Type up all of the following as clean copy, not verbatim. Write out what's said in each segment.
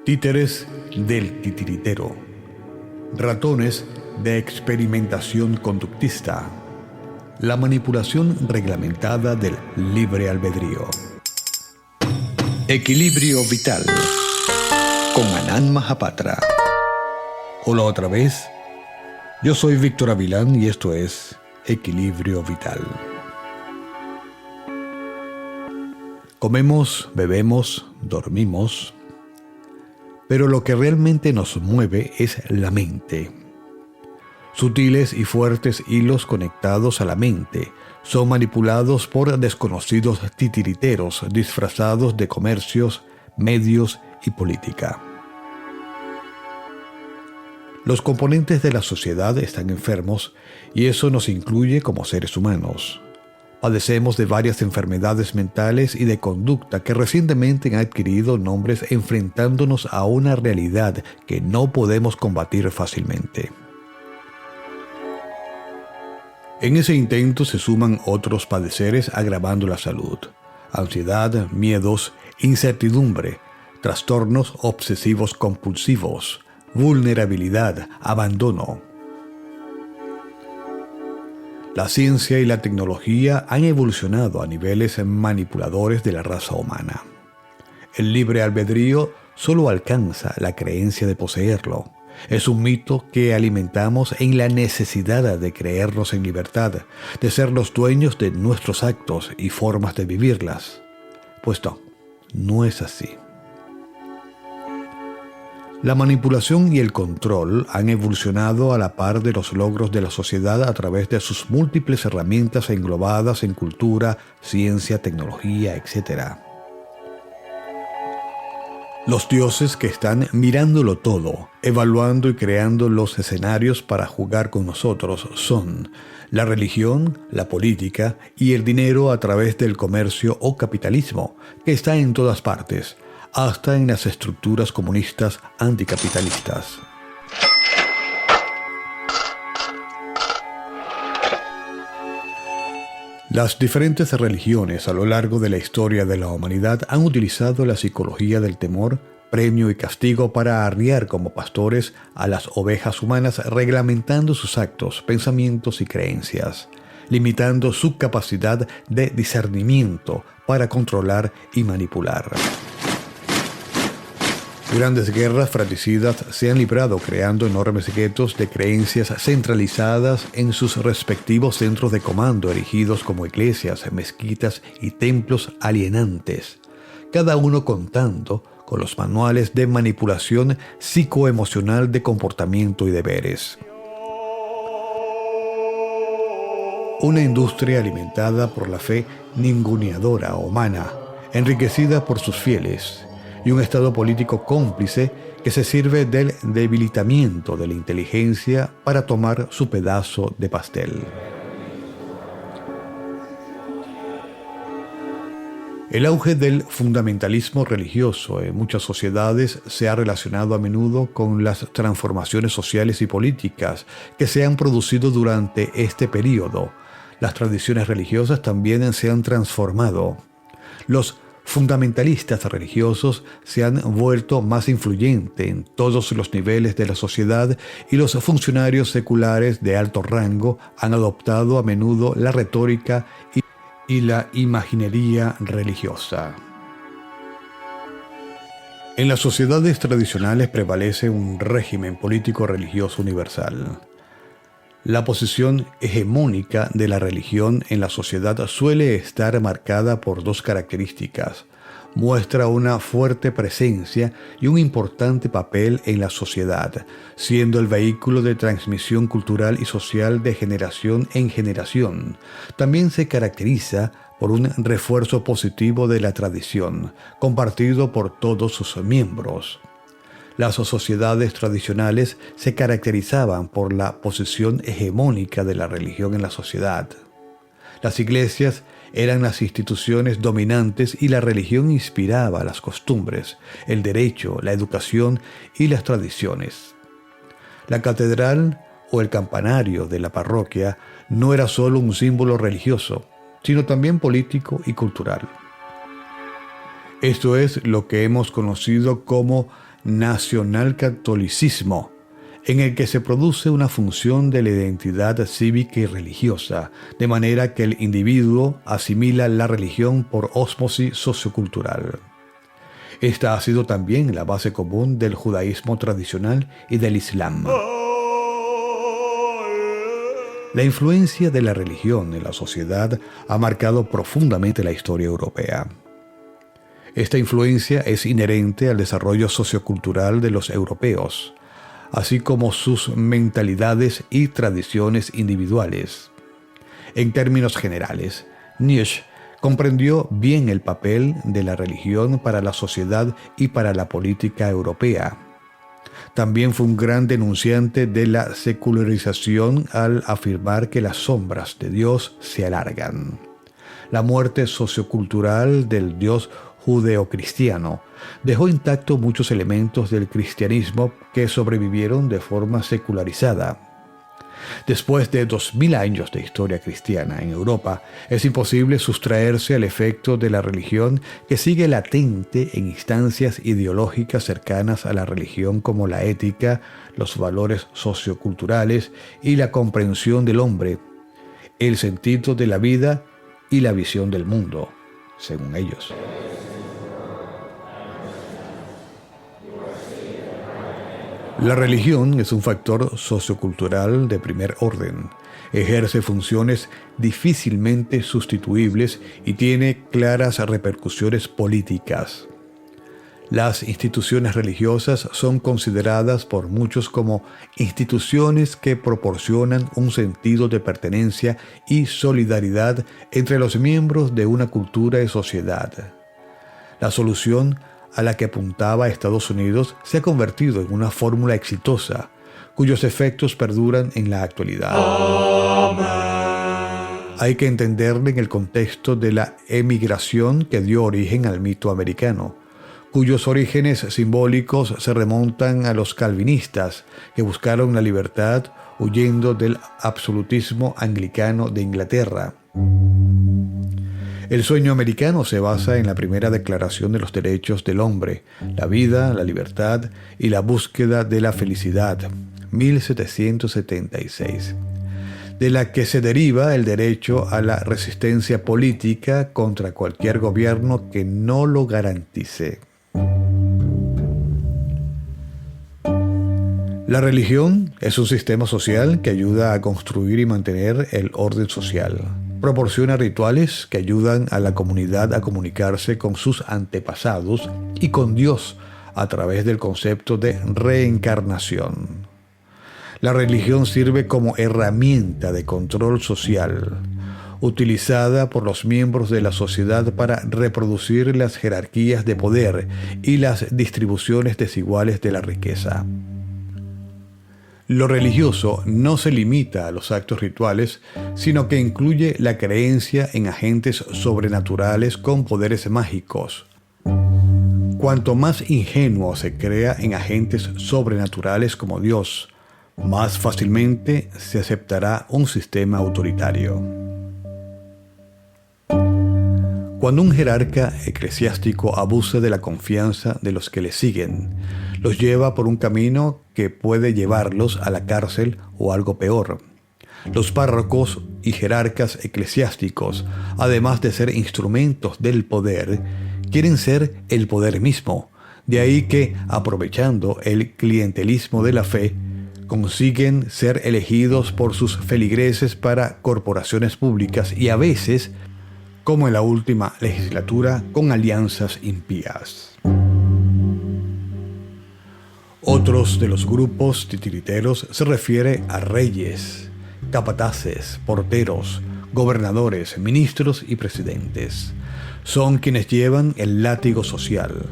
Títeres del titiritero. Ratones de experimentación conductista. La manipulación reglamentada del libre albedrío. Equilibrio vital. Con Anand Mahapatra. Hola otra vez. Yo soy Víctor Avilán y esto es Equilibrio Vital. Comemos, bebemos, dormimos, pero lo que realmente nos mueve es la mente. Sutiles y fuertes hilos conectados a la mente son manipulados por desconocidos titiriteros disfrazados de comercios, medios y política. Los componentes de la sociedad están enfermos y eso nos incluye como seres humanos. Padecemos de varias enfermedades mentales y de conducta que recientemente han adquirido nombres enfrentándonos a una realidad que no podemos combatir fácilmente. En ese intento se suman otros padeceres agravando la salud: ansiedad, miedos, incertidumbre, trastornos obsesivos compulsivos, vulnerabilidad, abandono. La ciencia y la tecnología han evolucionado a niveles manipuladores de la raza humana. El libre albedrío solo alcanza la creencia de poseerlo. Es un mito que alimentamos en la necesidad de creernos en libertad, de ser los dueños de nuestros actos y formas de vivirlas. Pues no es así. La manipulación y el control han evolucionado a la par de los logros de la sociedad a través de sus múltiples herramientas englobadas en cultura, ciencia, tecnología, etc. Los dioses que están mirándolo todo, evaluando y creando los escenarios para jugar con nosotros son la religión, la política y el dinero a través del comercio o capitalismo, que está en todas partes, hasta en las estructuras comunistas anticapitalistas. Las diferentes religiones a lo largo de la historia de la humanidad han utilizado la psicología del temor, premio y castigo para arriar como pastores a las ovejas humanas, reglamentando sus actos, pensamientos y creencias, limitando su capacidad de discernimiento para controlar y manipular. Grandes guerras fratricidas se han librado creando enormes guetos de creencias centralizadas en sus respectivos centros de comando erigidos como iglesias, mezquitas y templos alienantes, cada uno contando con los manuales de manipulación psicoemocional de comportamiento y deberes. Una industria alimentada por la fe ninguneadora humana, enriquecida por sus fieles, y un estado político cómplice que se sirve del debilitamiento de la inteligencia para tomar su pedazo de pastel. El auge del fundamentalismo religioso en muchas sociedades se ha relacionado a menudo con las transformaciones sociales y políticas que se han producido durante este periodo. Las tradiciones religiosas también se han transformado. Los fundamentalistas religiosos se han vuelto más influyentes en todos los niveles de la sociedad y los funcionarios seculares de alto rango han adoptado a menudo la retórica y la imaginería religiosa. En las sociedades tradicionales prevalece un régimen político-religioso universal. La posición hegemónica de la religión en la sociedad suele estar marcada por dos características. Muestra una fuerte presencia y un importante papel en la sociedad, siendo el vehículo de transmisión cultural y social de generación en generación. También se caracteriza por un refuerzo positivo de la tradición, compartido por todos sus miembros. Las sociedades tradicionales se caracterizaban por la posición hegemónica de la religión en la sociedad. Las iglesias eran las instituciones dominantes y la religión inspiraba las costumbres, el derecho, la educación y las tradiciones. La catedral o el campanario de la parroquia no era solo un símbolo religioso, sino también político y cultural. Esto es lo que hemos conocido como nacionalcatolicismo, en el que se produce una función de la identidad cívica y religiosa, de manera que el individuo asimila la religión por ósmosis sociocultural. Esta ha sido también la base común del judaísmo tradicional y del islam. La influencia de la religión en la sociedad ha marcado profundamente la historia europea. Esta influencia es inherente al desarrollo sociocultural de los europeos, así como sus mentalidades y tradiciones individuales. En términos generales, Nietzsche comprendió bien el papel de la religión para la sociedad y para la política europea. También fue un gran denunciante de la secularización al afirmar que las sombras de Dios se alargan. La muerte sociocultural del Dios judeocristiano dejó intactos muchos elementos del cristianismo que sobrevivieron de forma secularizada. Después de 2000 años de historia cristiana en Europa, es imposible sustraerse al efecto de la religión que sigue latente en instancias ideológicas cercanas a la religión como la ética, los valores socioculturales y la comprensión del hombre, el sentido de la vida y la visión del mundo, según ellos. La religión es un factor sociocultural de primer orden. Ejerce funciones difícilmente sustituibles y tiene claras repercusiones políticas. Las instituciones religiosas son consideradas por muchos como instituciones que proporcionan un sentido de pertenencia y solidaridad entre los miembros de una cultura y sociedad. La solución a la que apuntaba Estados Unidos se ha convertido en una fórmula exitosa, cuyos efectos perduran en la actualidad. Hay que entenderla en el contexto de la emigración que dio origen al mito americano, cuyos orígenes simbólicos se remontan a los calvinistas, que buscaron la libertad huyendo del absolutismo anglicano de Inglaterra. El sueño americano se basa en la primera declaración de los derechos del hombre, la vida, la libertad y la búsqueda de la felicidad, 1776, de la que se deriva el derecho a la resistencia política contra cualquier gobierno que no lo garantice. La religión es un sistema social que ayuda a construir y mantener el orden social. Proporciona rituales que ayudan a la comunidad a comunicarse con sus antepasados y con Dios a través del concepto de reencarnación. La religión sirve como herramienta de control social, utilizada por los miembros de la sociedad para reproducir las jerarquías de poder y las distribuciones desiguales de la riqueza. Lo religioso no se limita a los actos rituales, sino que incluye la creencia en agentes sobrenaturales con poderes mágicos. Cuanto más ingenuo se crea en agentes sobrenaturales como Dios, más fácilmente se aceptará un sistema autoritario. Cuando un jerarca eclesiástico abusa de la confianza de los que le siguen, los lleva por un camino que puede llevarlos a la cárcel o algo peor. Los párrocos y jerarcas eclesiásticos, además de ser instrumentos del poder, quieren ser el poder mismo. De ahí que, aprovechando el clientelismo de la fe, consiguen ser elegidos por sus feligreses para corporaciones públicas y a veces, como en la última legislatura, con alianzas impías. Otros de los grupos titiriteros se refiere a reyes, capataces, porteros, gobernadores, ministros y presidentes. Son quienes llevan el látigo social,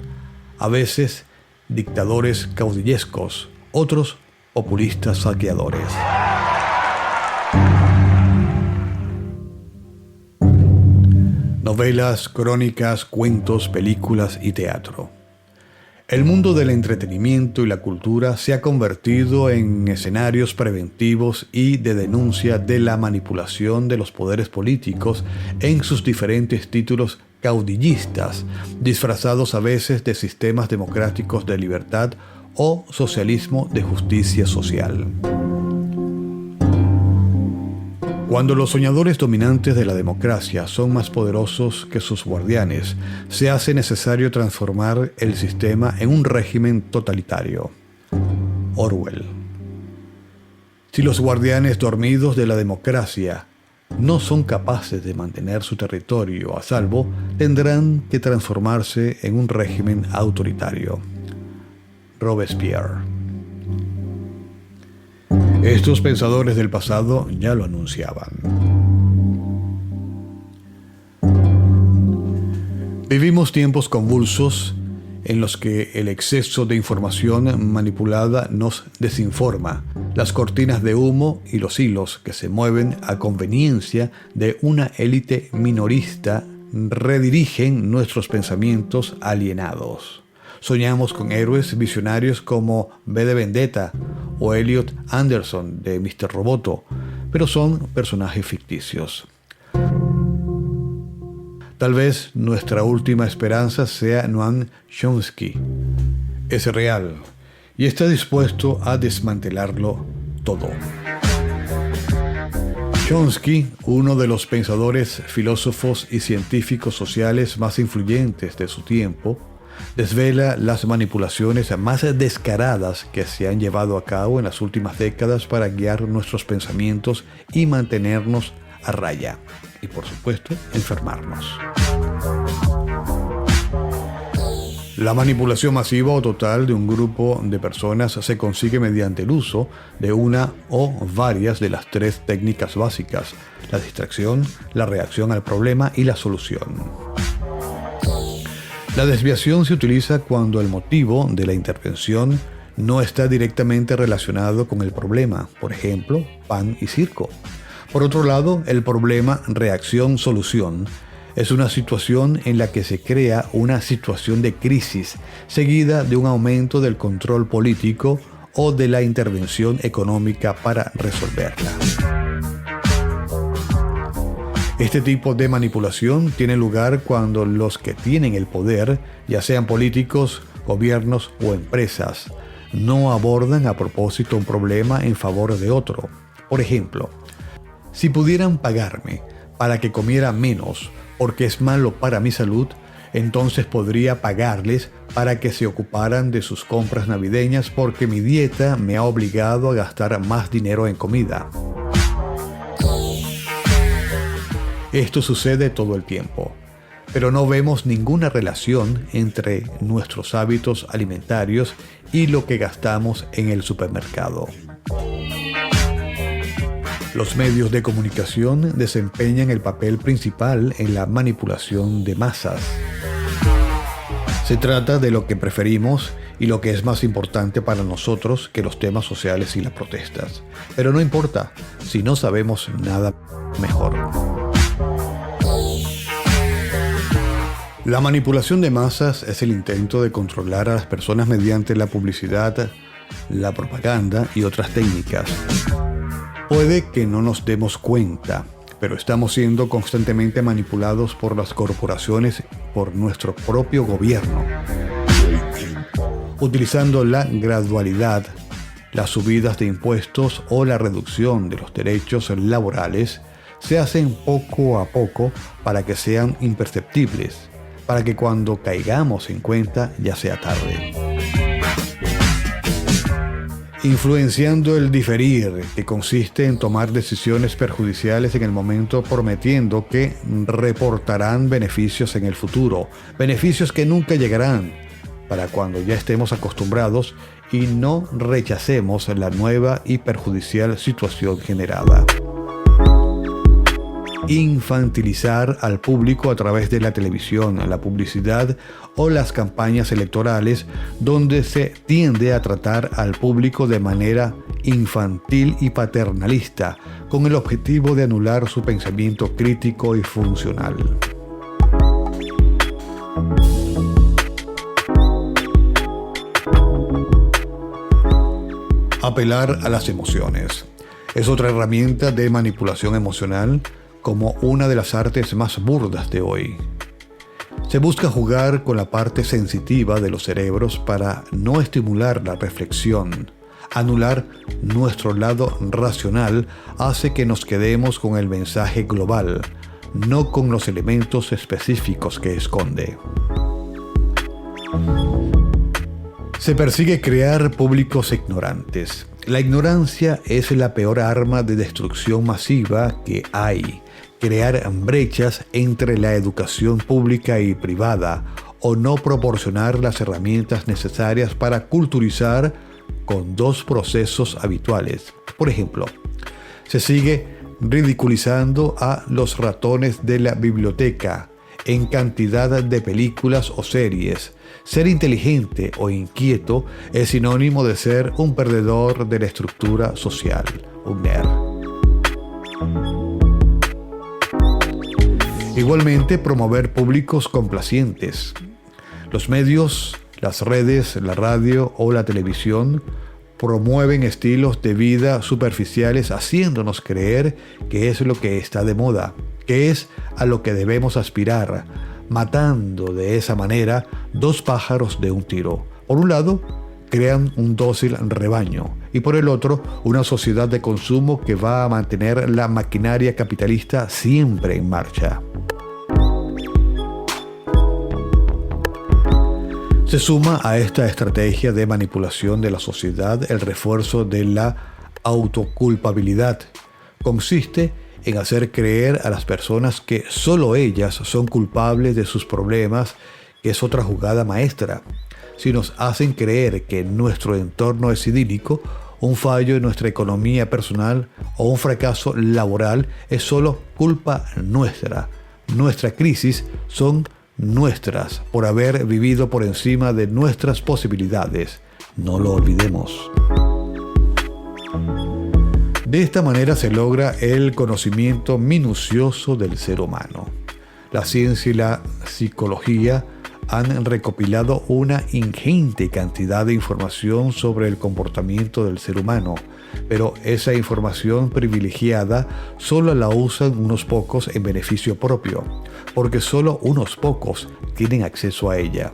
a veces dictadores caudillescos, otros populistas saqueadores. Novelas, crónicas, cuentos, películas y teatro. El mundo del entretenimiento y la cultura se ha convertido en escenarios preventivos y de denuncia de la manipulación de los poderes políticos en sus diferentes títulos caudillistas, disfrazados a veces de sistemas democráticos de libertad o socialismo de justicia social. Cuando los soñadores dominantes de la democracia son más poderosos que sus guardianes, se hace necesario transformar el sistema en un régimen totalitario. Orwell. Si los guardianes dormidos de la democracia no son capaces de mantener su territorio a salvo, tendrán que transformarse en un régimen autoritario. Robespierre. Estos pensadores del pasado ya lo anunciaban. Vivimos tiempos convulsos en los que el exceso de información manipulada nos desinforma. Las cortinas de humo y los hilos que se mueven a conveniencia de una élite minorista redirigen nuestros pensamientos alienados. Soñamos con héroes visionarios como V de Vendetta o Elliot Anderson de Mr. Roboto, pero son personajes ficticios. Tal vez nuestra última esperanza sea Noam Chomsky. Es real y está dispuesto a desmantelarlo todo. Chomsky, uno de los pensadores, filósofos y científicos sociales más influyentes de su tiempo, desvela las manipulaciones más descaradas que se han llevado a cabo en las últimas décadas para guiar nuestros pensamientos y mantenernos a raya. Y por supuesto, enfermarnos. La manipulación masiva o total de un grupo de personas se consigue mediante el uso de una o varias de las tres técnicas básicas: la distracción, la reacción al problema y la solución. La desviación se utiliza cuando el motivo de la intervención no está directamente relacionado con el problema, por ejemplo, pan y circo. Por otro lado, el problema reacción-solución es una situación en la que se crea una situación de crisis, seguida de un aumento del control político o de la intervención económica para resolverla. Este tipo de manipulación tiene lugar cuando los que tienen el poder, ya sean políticos, gobiernos o empresas, no abordan a propósito un problema en favor de otro. Por ejemplo, si pudieran pagarme para que comiera menos porque es malo para mi salud, entonces podría pagarles para que se ocuparan de sus compras navideñas porque mi dieta me ha obligado a gastar más dinero en comida. Esto sucede todo el tiempo, pero no vemos ninguna relación entre nuestros hábitos alimentarios y lo que gastamos en el supermercado. Los medios de comunicación desempeñan el papel principal en la manipulación de masas. Se trata de lo que preferimos y lo que es más importante para nosotros que los temas sociales y las protestas. Pero no importa si no sabemos nada mejor. La manipulación de masas es el intento de controlar a las personas mediante la publicidad, la propaganda y otras técnicas. Puede que no nos demos cuenta, pero estamos siendo constantemente manipulados por las corporaciones, por nuestro propio gobierno. Utilizando la gradualidad, las subidas de impuestos o la reducción de los derechos laborales, se hacen poco a poco para que sean imperceptibles, para que cuando caigamos en cuenta ya sea tarde. Influenciando el diferir, que consiste en tomar decisiones perjudiciales en el momento prometiendo que reportarán beneficios en el futuro, beneficios que nunca llegarán, para cuando ya estemos acostumbrados y no rechacemos la nueva y perjudicial situación generada. Infantilizar al público a través de la televisión, la publicidad o las campañas electorales, donde se tiende a tratar al público de manera infantil y paternalista, con el objetivo de anular su pensamiento crítico y funcional. Apelar a las emociones es otra herramienta de manipulación emocional, como una de las artes más burdas de hoy. Se busca jugar con la parte sensitiva de los cerebros para no estimular la reflexión. Anular nuestro lado racional hace que nos quedemos con el mensaje global, no con los elementos específicos que esconde. Se persigue crear públicos ignorantes. La ignorancia es la peor arma de destrucción masiva que hay. Crear brechas entre la educación pública y privada o no proporcionar las herramientas necesarias para culturizar con dos procesos habituales. Por ejemplo, se sigue ridiculizando a los ratones de la biblioteca en cantidad de películas o series. Ser inteligente o inquieto es sinónimo de ser un perdedor de la estructura social, un nerd. Igualmente, promover públicos complacientes. Los medios, las redes, la radio o la televisión promueven estilos de vida superficiales haciéndonos creer que es lo que está de moda, que es a lo que debemos aspirar, matando de esa manera dos pájaros de un tiro. Por un lado, crean un dócil rebaño y por el otro, una sociedad de consumo que va a mantener la maquinaria capitalista siempre en marcha. Se suma a esta estrategia de manipulación de la sociedad el refuerzo de la autoculpabilidad. Consiste en hacer creer a las personas que solo ellas son culpables de sus problemas, que es otra jugada maestra. Si nos hacen creer que nuestro entorno es idílico, un fallo en nuestra economía personal o un fracaso laboral es solo culpa nuestra. Nuestra crisis son nuestras por haber vivido por encima de nuestras posibilidades. No lo olvidemos. De esta manera se logra el conocimiento minucioso del ser humano. La ciencia y la psicología han recopilado una ingente cantidad de información sobre el comportamiento del ser humano, pero esa información privilegiada solo la usan unos pocos en beneficio propio, porque solo unos pocos tienen acceso a ella.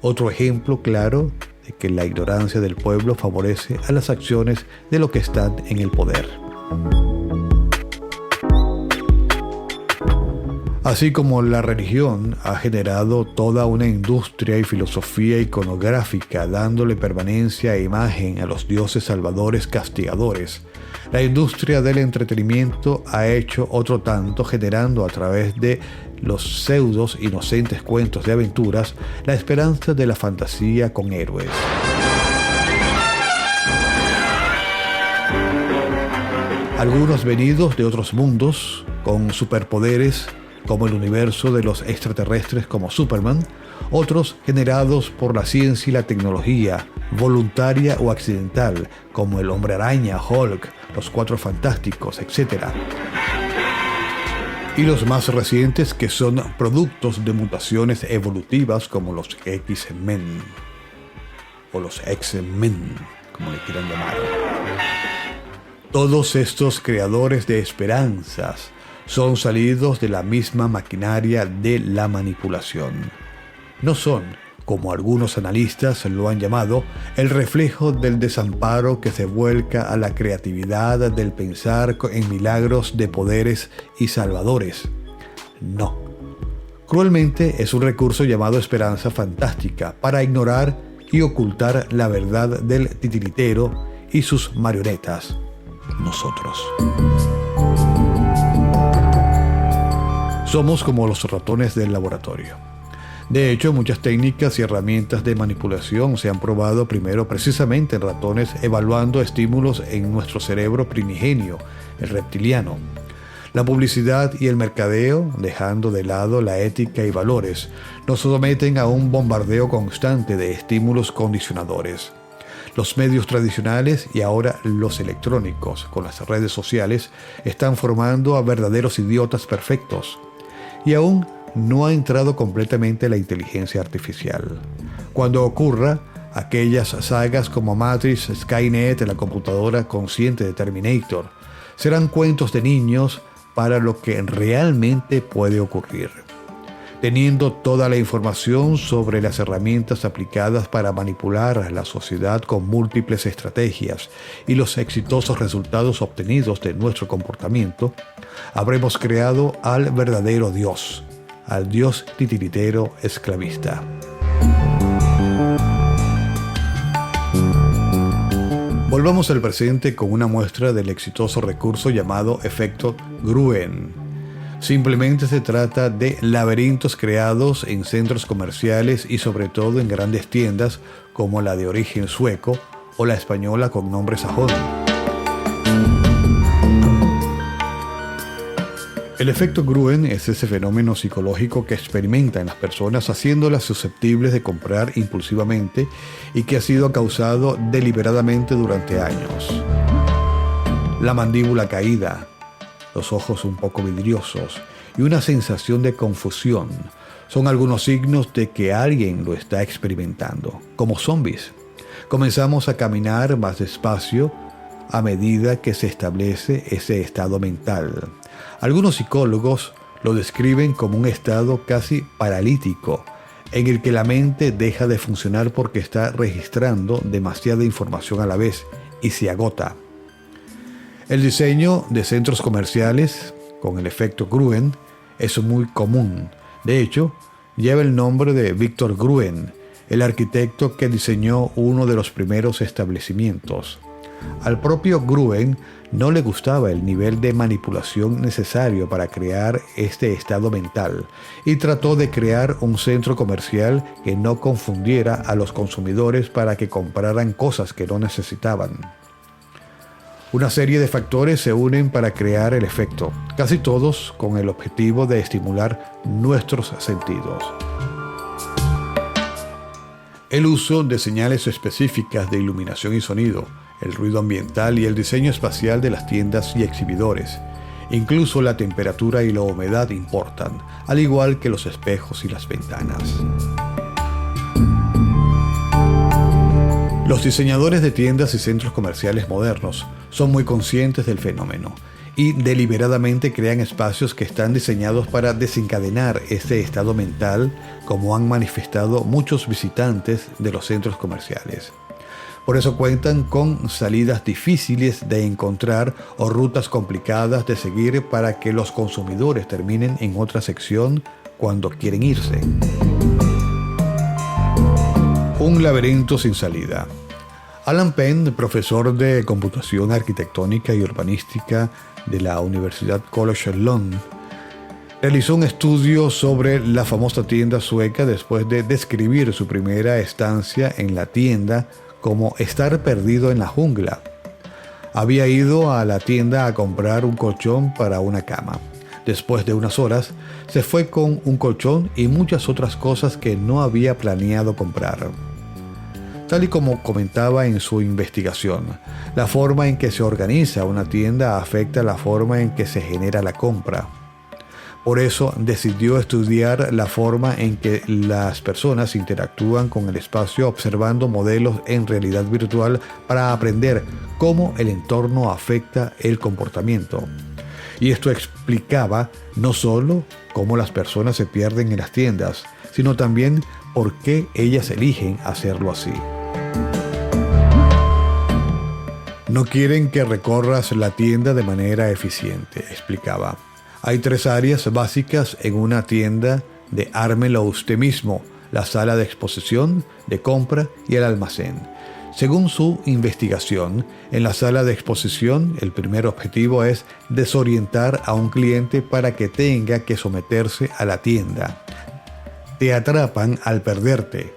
Otro ejemplo claro de que la ignorancia del pueblo favorece a las acciones de los que están en el poder. Así como la religión ha generado toda una industria y filosofía iconográfica dándole permanencia e imagen a los dioses salvadores castigadores, la industria del entretenimiento ha hecho otro tanto generando a través de los pseudos inocentes cuentos de aventuras la esperanza de la fantasía con héroes. Algunos venidos de otros mundos con superpoderes como el universo de los extraterrestres como Superman, otros generados por la ciencia y la tecnología, voluntaria o accidental, como el Hombre Araña, Hulk, los Cuatro Fantásticos, etc. Y los más recientes que son productos de mutaciones evolutivas como los X-Men, o los X-Men, como le quieran llamar. Todos estos creadores de esperanzas son salidos de la misma maquinaria de la manipulación. No son, como algunos analistas lo han llamado, el reflejo del desamparo que se vuelca a la creatividad del pensar en milagros de poderes y salvadores. No. Cruelmente es un recurso llamado esperanza fantástica para ignorar y ocultar la verdad del titiritero y sus marionetas, nosotros. Somos como los ratones del laboratorio. De hecho, muchas técnicas y herramientas de manipulación se han probado primero precisamente en ratones evaluando estímulos en nuestro cerebro primigenio, el reptiliano. La publicidad y el mercadeo, dejando de lado la ética y valores, nos someten a un bombardeo constante de estímulos condicionadores. Los medios tradicionales y ahora los electrónicos, con las redes sociales, están formando a verdaderos idiotas perfectos. Y aún no ha entrado completamente la inteligencia artificial. Cuando ocurra, aquellas sagas como Matrix, Skynet, la computadora consciente de Terminator, serán cuentos de niños para lo que realmente puede ocurrir. Teniendo toda la información sobre las herramientas aplicadas para manipular a la sociedad con múltiples estrategias y los exitosos resultados obtenidos de nuestro comportamiento, habremos creado al verdadero Dios, al Dios titiritero esclavista. Volvamos al presente con una muestra del exitoso recurso llamado efecto Gruen. Simplemente se trata de laberintos creados en centros comerciales y sobre todo en grandes tiendas como la de origen sueco o la española con nombre sajón. El efecto Gruen es ese fenómeno psicológico que experimentan las personas haciéndolas susceptibles de comprar impulsivamente y que ha sido causado deliberadamente durante años. La mandíbula caída, los ojos un poco vidriosos y una sensación de confusión son algunos signos de que alguien lo está experimentando, como zombies. Comenzamos a caminar más despacio a medida que se establece ese estado mental. Algunos psicólogos lo describen como un estado casi paralítico, en el que la mente deja de funcionar porque está registrando demasiada información a la vez y se agota. El diseño de centros comerciales con el efecto Gruen es muy común. De hecho, lleva el nombre de Victor Gruen, el arquitecto que diseñó uno de los primeros establecimientos. Al propio Gruen no le gustaba el nivel de manipulación necesario para crear este estado mental y trató de crear un centro comercial que no confundiera a los consumidores para que compraran cosas que no necesitaban. Una serie de factores se unen para crear el efecto, casi todos con el objetivo de estimular nuestros sentidos. El uso de señales específicas de iluminación y sonido, el ruido ambiental y el diseño espacial de las tiendas y exhibidores. Incluso la temperatura y la humedad importan, al igual que los espejos y las ventanas. Los diseñadores de tiendas y centros comerciales modernos son muy conscientes del fenómeno y deliberadamente crean espacios que están diseñados para desencadenar este estado mental, como han manifestado muchos visitantes de los centros comerciales. Por eso cuentan con salidas difíciles de encontrar o rutas complicadas de seguir para que los consumidores terminen en otra sección cuando quieren irse. Un laberinto sin salida. Alan Penn, profesor de computación arquitectónica y urbanística de la Universidad College London, realizó un estudio sobre la famosa tienda sueca después de describir su primera estancia en la tienda como estar perdido en la jungla. Había ido a la tienda a comprar un colchón para una cama. Después de unas horas, se fue con un colchón y muchas otras cosas que no había planeado comprar. Tal y como comentaba en su investigación, la forma en que se organiza una tienda afecta la forma en que se genera la compra. Por eso decidió estudiar la forma en que las personas interactúan con el espacio observando modelos en realidad virtual para aprender cómo el entorno afecta el comportamiento. Y esto explicaba no solo cómo las personas se pierden en las tiendas, sino también por qué ellas eligen hacerlo así. No quieren que recorras la tienda de manera eficiente, explicaba. Hay 3 áreas básicas en una tienda de ármelo usted mismo: la sala de exposición, de compra y el almacén. Según su investigación, en la sala de exposición, el primer objetivo es desorientar a un cliente para que tenga que someterse a la tienda. Te atrapan al perderte.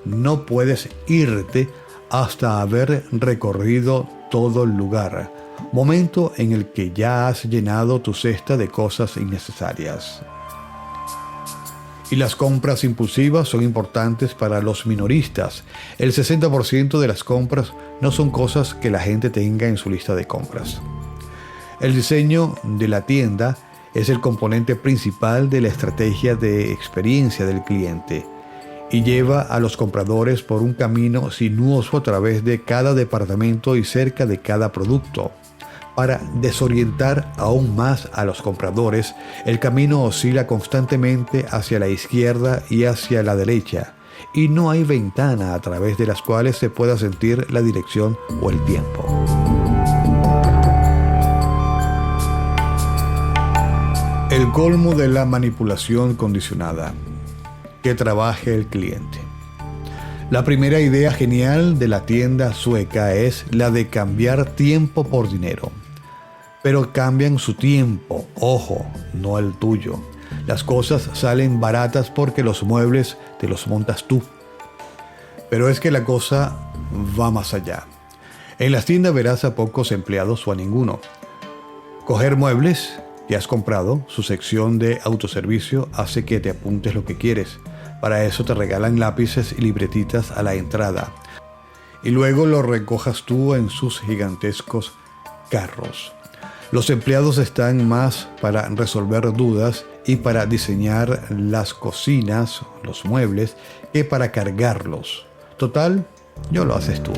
No puedes irte hasta haber recorrido todo el lugar, momento en el que ya has llenado tu cesta de cosas innecesarias. Y las compras impulsivas son importantes para los minoristas. El 60% de las compras no son cosas que la gente tenga en su lista de compras. El diseño de la tienda es el componente principal de la estrategia de experiencia del cliente y lleva a los compradores por un camino sinuoso a través de cada departamento y cerca de cada producto. Para desorientar aún más a los compradores, el camino oscila constantemente hacia la izquierda y hacia la derecha, y no hay ventana a través de las cuales se pueda sentir la dirección o el tiempo. El colmo de la manipulación condicionada. Que trabaje el cliente. La primera idea genial de la tienda sueca es la de cambiar tiempo por dinero. Pero cambian su tiempo, ojo, no el tuyo. Las cosas salen baratas porque los muebles te los montas tú. Pero es que la cosa va más allá. En las tiendas verás a pocos empleados o a ninguno. Coger muebles que has comprado, su sección de autoservicio hace que te apuntes lo que quieres. Para eso te regalan lápices y libretitas a la entrada. Y luego lo recojas tú en sus gigantescos carros. Los empleados están más para resolver dudas y para diseñar las cocinas, los muebles, que para cargarlos. Total, yo lo haces tú.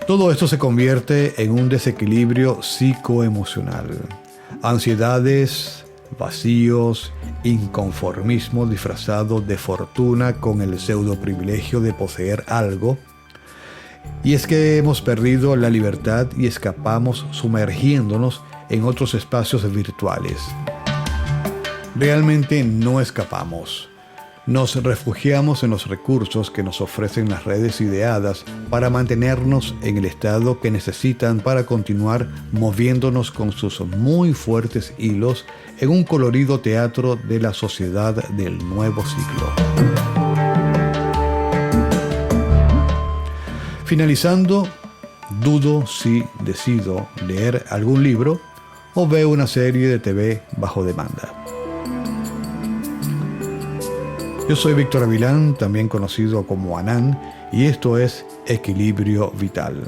Todo esto se convierte en un desequilibrio psicoemocional. Ansiedades, vacíos, inconformismo disfrazado de fortuna con el pseudo privilegio de poseer algo. Y es que hemos perdido la libertad y escapamos sumergiéndonos en otros espacios virtuales. Realmente no escapamos. Nos refugiamos en los recursos que nos ofrecen las redes ideadas para mantenernos en el estado que necesitan para continuar moviéndonos con sus muy fuertes hilos en un colorido teatro de la sociedad del nuevo siglo. Finalizando, dudo si decido leer algún libro o veo una serie de TV bajo demanda. Yo soy Víctor Avilán, también conocido como Anán, y esto es Equilibrio Vital.